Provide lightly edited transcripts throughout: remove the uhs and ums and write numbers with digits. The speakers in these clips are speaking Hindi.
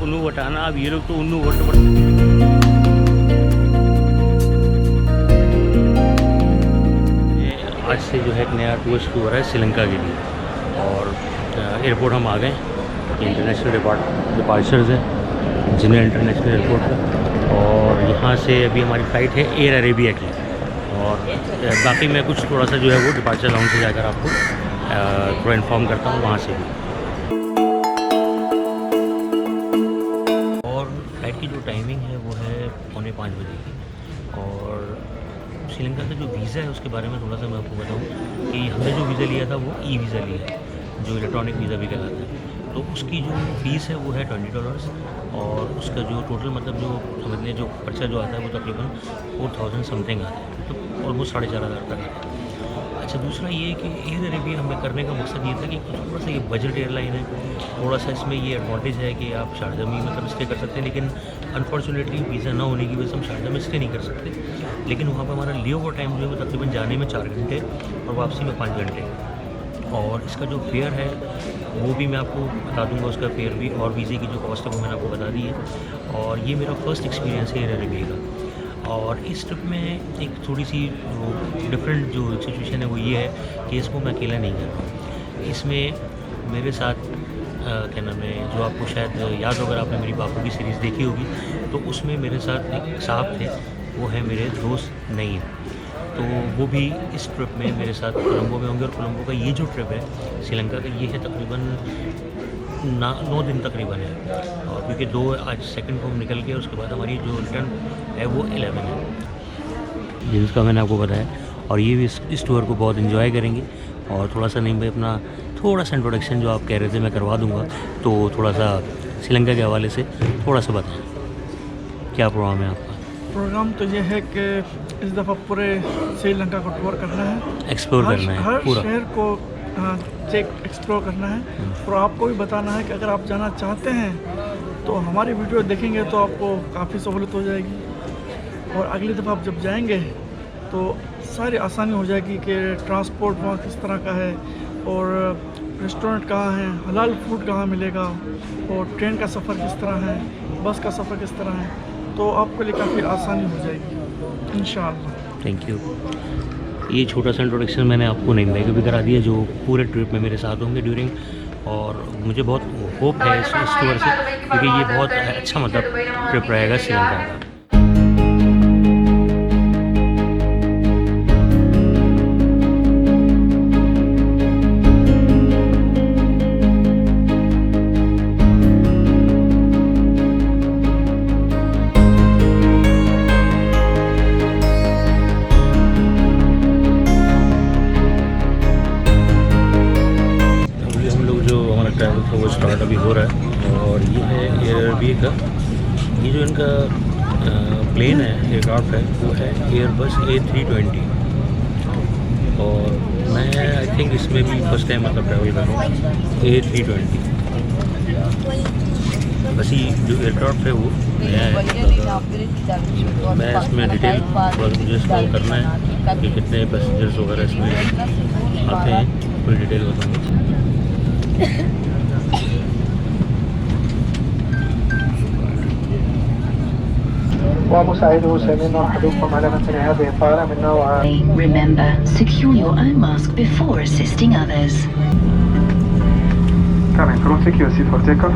उन्नू वटाना, अब ये लोग तो उन्नू वट आज से जो है एक नया टूर शुरू हो रहा है श्रीलंका के लिए। और एयरपोर्ट हम आ गए, इंटरनेशनल डिपार्चर्स है जिन्हें इंटरनेशनल एयरपोर्ट है। और यहाँ से अभी हमारी फ़्लाइट है एयर अरेबिया की। और बाकी मैं कुछ थोड़ा सा जो है वो डिपार्चर लाउंज से जाकर आपको थोड़ा इन्फॉर्म करता हूँ वहाँ से भी। और फ़्लाइट की जो टाइमिंग है वो है 4:45 बजे की। और श्रीलंका का जो वीज़ा है उसके बारे में थोड़ा सा मैं आपको बताऊँ कि हमने जो वीज़ा लिया था वो ई वीज़ा लिया है, जो इलेक्ट्रॉनिक वीज़ा भी कहलाता है। तो उसकी जो फ़ीस है वो है $20। और उसका जो टोटल मतलब जो समझने जो खर्चा जो आता है वो तकरीबन 4000 समथिंग आता है, तो ऑलमोस्ट 4500 तक आता है। अच्छा, दूसरा ये है कि एयर अरेबिया हमें करने का मकसद ये था कि थोड़ा सा ये बजट एयरलाइन है, थोड़ा सा इसमें ये एडवांटेज है कि आप शारजा में मतलब स्टे कर सकते हैं। लेकिन अनफॉर्चुनेटली वीज़ा ना होने की वजह से हम शारजा में स्टे नहीं कर सकते। लेकिन वहाँ पर हमारा ले ओवर टाइम जो है वो तकरीबन जाने में 4 घंटे और वापसी में 5 घंटे। और इसका जो फेयर है वो भी मैं आपको बता दूंगा, उसका फेयर भी, और वीज़े की जो कॉस्ट है वो मैंने आपको बता दी है। और ये मेरा फर्स्ट एक्सपीरियंस है एयर अरेबिया का। और इस ट्रिप में एक थोड़ी सी डिफरेंट जो सिचुएशन है वो ये है कि इसको मैं अकेला नहीं कर रहा हूँ। इसमें मेरे साथ क्या नाम है, जो आपको शायद याद होगा, आपने मेरी बापू की सीरीज़ देखी होगी, तो उसमें मेरे साथ एक साहब थे, वो है मेरे दोस्त नहीं। तो वो भी इस ट्रिप में मेरे साथ कोलंबो में होंगे। और कोलंबो का ये जो ट्रिप है श्रीलंका का, ये है तकरीबन 9 दिन तकरीबन है। और क्योंकि 2 आज सेकंड को हम निकल गए, उसके बाद हमारी जो रिटर्न है वो 11 है, जिसका मैंने आपको बताया। और ये भी इस टूर को बहुत इन्जॉय करेंगे। और थोड़ा सा नहीं भाई, अपना थोड़ा सा इंट्रोडक्शन जो आप कह रहे थे मैं करवा दूँगा, तो थोड़ा सा श्रीलंका के हवाले से थोड़ा सा बताएँ, क्या प्रोग्राम है आपका? प्रोग्राम तो ये है कि इस दफ़ा पूरे श्रीलंका को टूर करना है, एक्सप्लोर करना है, हर पूरा शहर को चेक एक्सप्लोर करना है। और आपको भी बताना है कि अगर आप जाना चाहते हैं तो हमारी वीडियो देखेंगे तो आपको काफ़ी सहूलत हो जाएगी। और अगली दफ़ा आप जब जाएंगे तो सारी आसानी हो जाएगी कि ट्रांसपोर्ट वहाँ किस तरह का है, और रेस्टोरेंट कहाँ है, हलाल फूड कहाँ मिलेगा, और ट्रेन का सफ़र किस तरह है, बस का सफ़र किस तरह है, तो आपके लिए काफ़ी आसानी हो जाएगी इंशाअल्लाह। Thank you. ये छोटा सा इंट्रोडक्शन मैंने आपको नहीं भी करा दिया, जो पूरे ट्रिप में मेरे साथ होंगे ड्यूरिंग। और मुझे बहुत होप है इस टूर से, क्योंकि ये बहुत अच्छा मतलब ट्रिप रहेगा श्रीलंका का। ट्रैवल था वो स्टार्ट अभी हो रहा है। और ये है एयर अरेबिया का, ये जो इनका प्लेन है, एयरक्राफ्ट है, वो है एयरबस A320। और मैं आई थिंक इसमें भी फर्स्ट टाइम मतलब ट्रैवल कर रहा हूँ A320। बस ये जो एयरक्राफ्ट है वो नया है, मैं इसमें डिटेल बस मुझे स्क्रॉल करना है कि कितने पैसेंजर्स वगैरह इसमें आते हैं, पूरी डिटेल बताऊँगा। Remember, secure your own mask before assisting others. Cabin crew, secure seat for takeoff.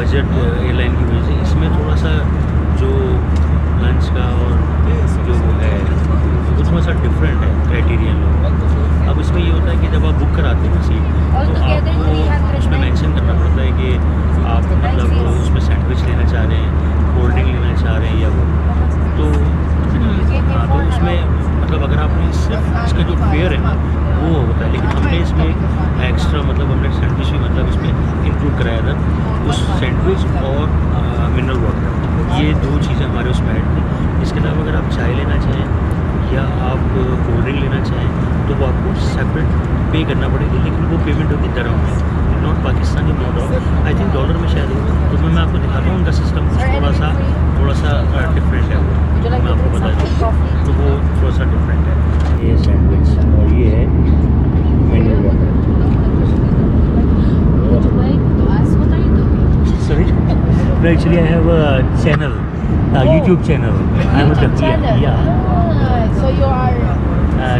Budget airline की वजह से इसमें थोड़ा सा जो आ रहे हैं या वो, तो हाँ, तो उसमें मतलब अगर आपने सिर्फ इसका जो फेयर है ना वो होता है, लेकिन हमने इसमें एक्स्ट्रा मतलब हमने सैंडविच भी मतलब इसमें इंक्लूड कराया था। उस सैंडविच और मिनरल वाटर, ये 2 चीज़ें हमारे उसमें ऐड थी। इसके अलावा अगर आप चाय लेना चाहें या आप कोल्ड ड्रिंक लेना चाहें तो वो आपको सेपरेट पे करना पड़ेगी, लेकिन वो पेमेंट होगी दरहम में, not Pakistani, not dollar. I think dollar में शायद होगा, तो मैं आपको दिखाता हूँ उनका सिस्टम थोड़ा सा डिफरेंट है वो, मैं आपको बता दूँ, तो वो थोड़ा सा डिफरेंट है। ये सैंडविच और ये है mineral water. Sorry? No, actually I have a channel, a YouTube channel. I'm a yeah. So you are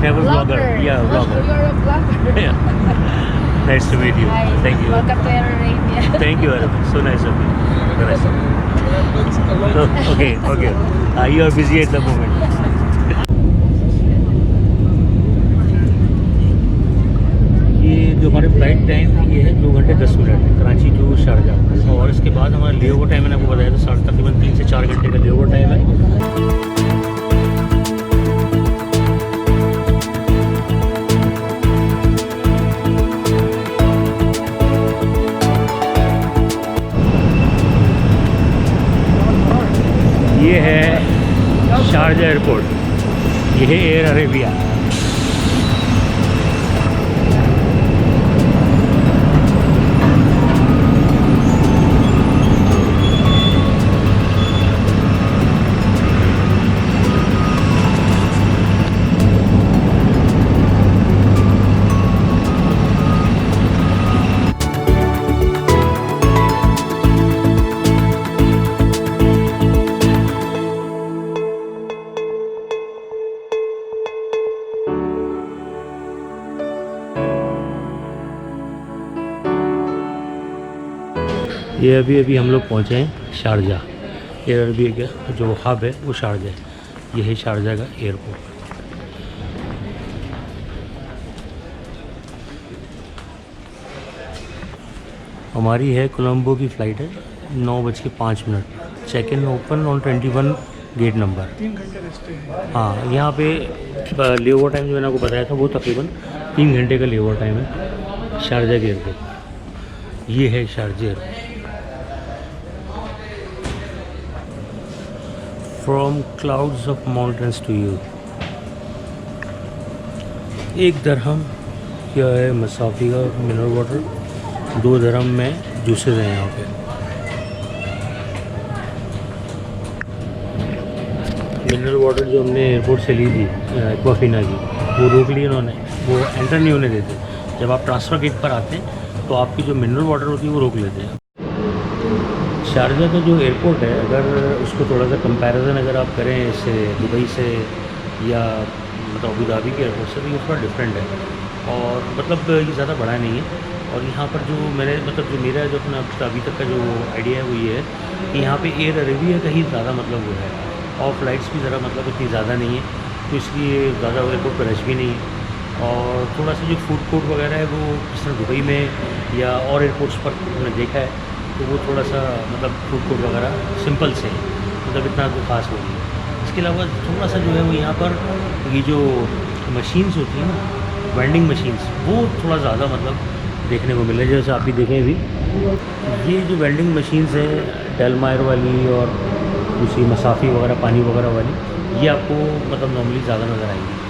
Travel vlogger. Yeah, vlogger. Oh, you're a vlogger. Yeah. Nice to meet you. Hi. Thank you. Welcome to Arabia. Thank you very much. So nice of you. Very nice of you. So, okay. You are busy at the moment. ये जो हमारे फ्लाइट टाइम है ये है 2 घंटे 10 मिनट कराची टू शारजाह, और इसके बाद हमारा लेओवर टाइम मैंने आपको बताया था तकरीबन 3 से 4 घंटे का लेओवर टाइम है। ये है शारजाह एयरपोर्ट, ये है एयर अरेबिया। ये अभी हम लोग पहुँचे हैं शारजाह। एयर अरेबिया का जो हब है वो शारजाह है। ये है शारजाह का एयरपोर्ट। हमारी है कोलंबो की फ़्लाइट है, 9:05। Check in open on 21 gate number. 3 घंटे रेस्ट है। हाँ, यहाँ पे लेओवर टाइम जो मैंने आपको बताया था वो तकरीबन 3 घंटे का लेओवर टाइम है शारजाह के एयरपोर्ट। ये है Sharjah airport. From clouds of mountains to you. 1 दरहम क्या है मसाफ़ी का मिनरल वाटर, 2 दरहम में जूसेस हैं यहाँ पे। मिनरल वाटर जो हमने एयरपोर्ट से ली थी एक्वाफिना की, वो रोक ली इन्होंने, वो एंटर नहीं होने देते। जब आप ट्रांसफ़र गेट पर आते हैं तो आपकी जो मिनरल वाटर होती है वो रोक लेते हैं। शारजाह का जो एयरपोर्ट है, अगर उसको थोड़ा सा कंपैरिजन अगर आप करें इससे दुबई से या मतलब अबू धाबी के एयरपोर्ट से, तो ये थोड़ा डिफरेंट है और मतलब ये ज़्यादा बड़ा नहीं है। और यहाँ पर जो मैंने मतलब जो मेरा जो अपना अभी तक का जो आइडिया है वो ये है कि यहाँ पे एयर अरेबिया का ही ज़्यादा मतलब वो है, और फ्लाइट्स भी ज़रा मतलब इतनी ज़्यादा नहीं है, तो इसलिए ज़्यादा एयरपोर्ट पर रश भी नहीं है। और थोड़ा सा जो फूड कोर्ट वगैरह है वो जिस तरह दुबई में या और एयरपोर्ट्स पर मैंने देखा है, तो वो थोड़ा सा मतलब फूड कोर्ट वगैरह सिंपल से है, मतलब इतना कोई ख़ास वो नहीं है। इसके अलावा थोड़ा सा जो है वो यहाँ पर ये जो मशीन्स होती हैं ना, वेंडिंग मशीन्स, वो थोड़ा ज़्यादा मतलब देखने को मिले। जैसे आप भी देखें अभी ये जो वेंडिंग मशीन्स हैं डेलमायर वाली और दूसरी मसाफ़ी वगैरह पानी वगैरह वाली, ये आपको मतलब नॉर्मली ज़्यादा नज़र आएंगी।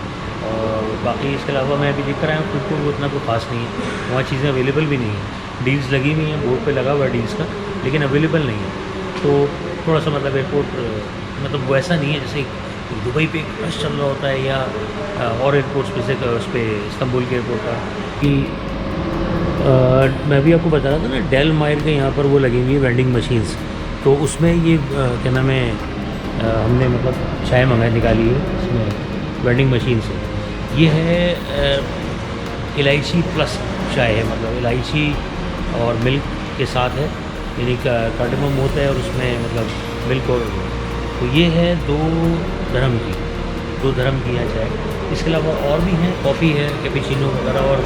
और बाकी इसके अलावा मैं अभी देख कर आया हूँ फूड कोर्ट उतना कोई ख़ास नहीं है, वहाँ चीज़ें अवेलेबल भी नहीं है। डील्स लगी हुई हैं, बोर्ड पे लगा हुआ है डील्स का, लेकिन अवेलेबल नहीं है। तो थोड़ा सा मतलब एयरपोर्ट मतलब वैसा नहीं है जैसे दुबई पे एक रश चल रहा होता है या और एयरपोर्ट्स पे से उस पर इस्तांबुल के एयरपोर्ट का कि मैं भी आपको बता रहा था ना, डेल मायर के यहाँ पर वो लगी हुई है वेंडिंग मशीन्स, तो उसमें ये क्या नाम है हमने मतलब चाय मंगाई निकाली है इसमें वेंडिंग मशीन से। ये है इलायची प्लस चाय है, मतलब इलायची और मिल्क के साथ है, यानी कार्डमम होता है और उसमें मतलब मिल्क और, तो ये है 2 दरहम की यहाँ चाय। इसके अलावा और भी हैं, कॉफ़ी है, कैपेचिनो वगैरह और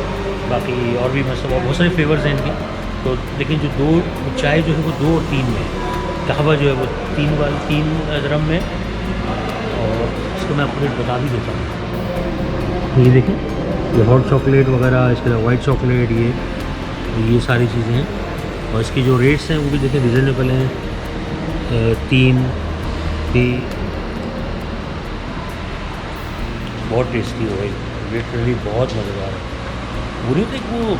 बाकी और भी मतलब बहुत सारे फ्लेवर्स हैं इनके। तो लेकिन जो 2 चाय जो है वो 2 और 3 में है, कहवा जो है वो 3 dirham में, और इसको मैं आपको रेट बता भी देता हूँ। ये देखें, ये हॉट चॉकलेट वगैरह, इसके अलावा वाइट चॉकलेट, ये सारी चीज़ें हैं। और इसकी जो रेट्स हैं वो भी देखें रिजनेबल हैं। 3 बहुत टेस्टी हो गई, लिटरली बहुत मज़ेदार है। वो नहीं होता वो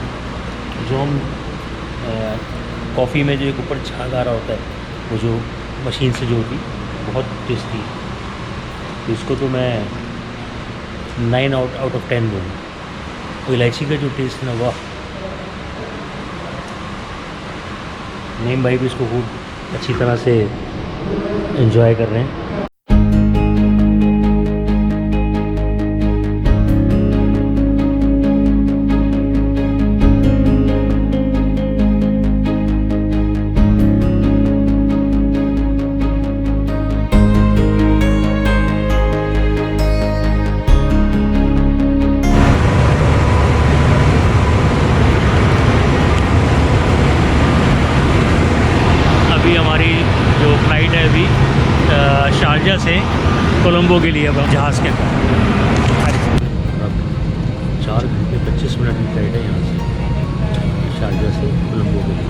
जो हम कॉफ़ी में जो एक ऊपर झाग आ रहा होता है, वो जो मशीन से जो होती, बहुत टेस्टी। तो इसको तो मैं 9 आउट ऑफ 10 दूँगा। तो इलायची का जो टेस्ट है ना, वाह। नईम भाई भी इसको खूब अच्छी तरह से एंजॉय कर रहे हैं। हमारी जो फ़्लाइट है अभी शारजा से कोलंबो के लिए, अब जहाज़ के अंदर। अब 4 घंटे 25 मिनट की फ़्लाइट है यहाँ से, शारजा से कोलंबो के लिए।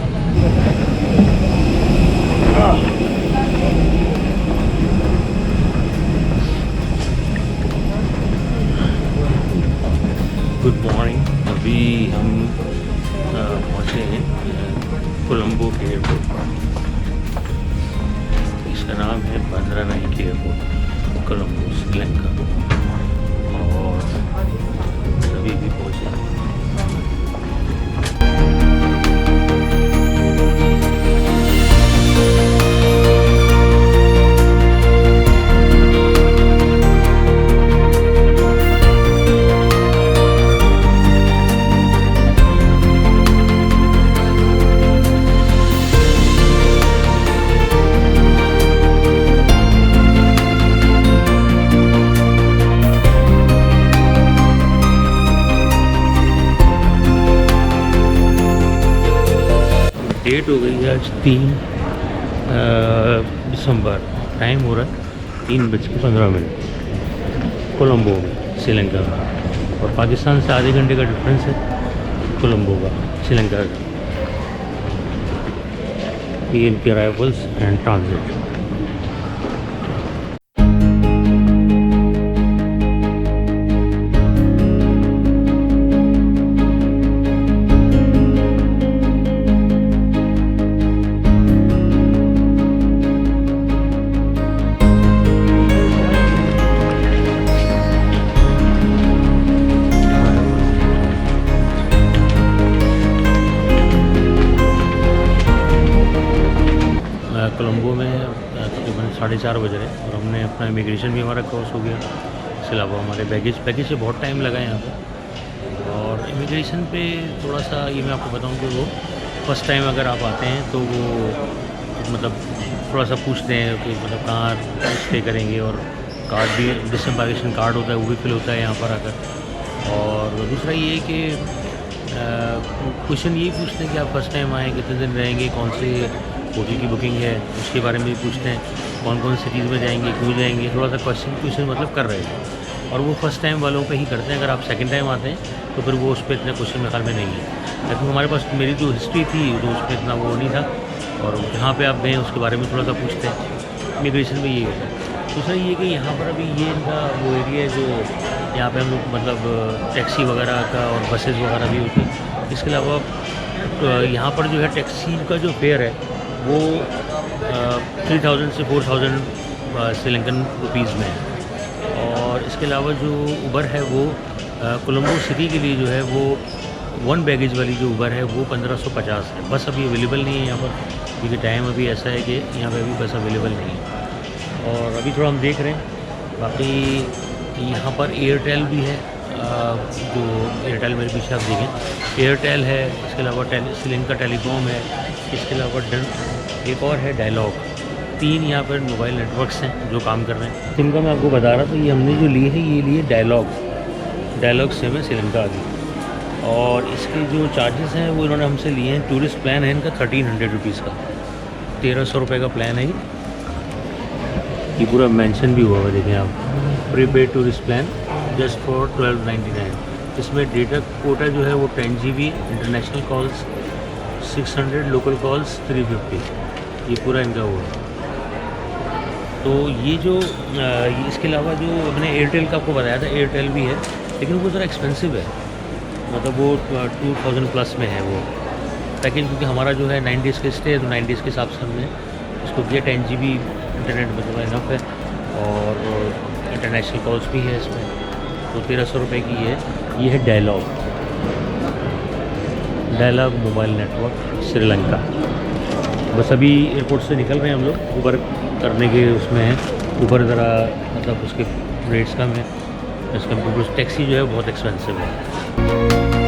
Good morning. अभी हम पहुँचे हैं कोलंबो के एयरपोर्ट पर। इसका नाम है बांद्रा नाइक एयरपोर्ट, कोलंबो, श्रीलंका। और अभी भी पहुँचे। डेट हो गई है आज 3 दिसंबर। टाइम हो रहा है 3:15। कोलंबो में, श्रीलंका में। और पाकिस्तान से आधे घंटे का डिफरेंस है कोलंबो का, श्रीलंका का। ये इनके अराइवल्स एंड ट्रांजिट। कोलंबो में तकरीबन 4:30 बज रहे हैं, और हमने अपना इमिग्रेशन भी हमारा क्रॉस हो गया। इसके अलावा हमारे बैगेज से बहुत टाइम लगा यहाँ पर। और इमिग्रेशन पे थोड़ा सा ये मैं आपको बताऊँ कि वो फ़र्स्ट टाइम अगर आप आते हैं तो वो मतलब थोड़ा सा पूछते हैं कि मतलब कहाँ स्टे करेंगे, और कार्ड भी, डिसएम्बार्केशन कार्ड होता है, वो भी फिल होता है यहाँ पर आकर। और दूसरा ये है कि क्वेश्चन यही पूछते हैं कि आप फर्स्ट टाइम आए, कितने दिन रहेंगे, कौन से होटल की बुकिंग है, उसके बारे में भी पूछते हैं, कौन कौन सिटीज़ में जाएंगे, क्यों जाएंगे। थोड़ा सा क्वेश्चन मतलब कर रहे हैं। और वो फर्स्ट टाइम वालों पे ही करते हैं। अगर आप सेकंड टाइम आते हैं तो फिर वो उस पर इतना क्वेश्चन मेरे ख्याल में नहीं है। लेकिन हमारे पास मेरी जो हिस्ट्री थी तो उस पर इतना वो नहीं था। और जहाँ पे आप गए उसके बारे में थोड़ा सा पूछते हैं। इमिग्रेशन में ये होता है। दूसरा ये कि यहाँ पर अभी ये इनका वो एरिया है जो यहाँ पे हम लोग मतलब टैक्सी वगैरह का और बसेस वगैरह भी होती है। इसके अलावा यहाँ पर जो है टैक्सी का जो फेयर है वो 3000 से 4000 श्रीलंकन रुपीज़ में है। और इसके अलावा जो उबर है वो कोलंबो सिटी के लिए जो है वो 1 बैगेज वाली जो उबर है वो 1550 है। बस अभी अवेलेबल नहीं है यहाँ पर, क्योंकि टाइम अभी ऐसा है कि यहाँ पे अभी बस अवेलेबल नहीं है। और अभी थोड़ा हम देख रहे हैं। बाकी यहाँ पर एयरटेल भी है, जो एयरटेल मेरे पीछे आप देखें, एयरटेल है। इसके अलावा श्रीलंका टेलीकॉम है। इसके अलावा एक और है डायलॉग। 3 यहाँ पर मोबाइल नेटवर्क्स हैं जो काम कर रहे हैं। जिनका मैं आपको बता रहा था, ये हमने जो लिए है ये लिए डायलॉग से हमें श्रीलंका आ गई। और इसके जो चार्जेस हैं वो इन्होंने हमसे लिए हैं। टूरिस्ट प्लान है इनका 1300 रुपीज़ का। 1300 रुपये का प्लान है ये पूरा मेंशन भी हुआ है, देखें आप, prepaid tourist plan just for 1299। इसमें डेटा कोटा जो है वो 10 GB, international calls 600, local calls 350, ये पूरा इनका हुआ। तो ये जो इसके अलावा जो मैंने एयरटेल का आपको बताया था, एयरटेल भी है लेकिन वो ज़रा एक्सपेंसिव है, मतलब वो 2000 प्लस में है वो पैकेज, क्योंकि हमारा जो है 9 डेज़ के स्टे है, तो 9 डेज़ के हिसाब से हमने इसको किया। 10 GB इंटरनेट मतलब इनफ है और इंटरनेशनल कॉल्स भी है इसमें, तो 1300 रुपये की ये है डायलॉग मोबाइल नेटवर्क श्रीलंका। बस अभी एयरपोर्ट से निकल रहे हैं हम लोग, ऊबर करने के उसमें हैं, ऊबर ज़रा मतलब उसके रेट्स कम है, इस कंप्यूटर टैक्सी जो है बहुत एक्सपेंसिव है।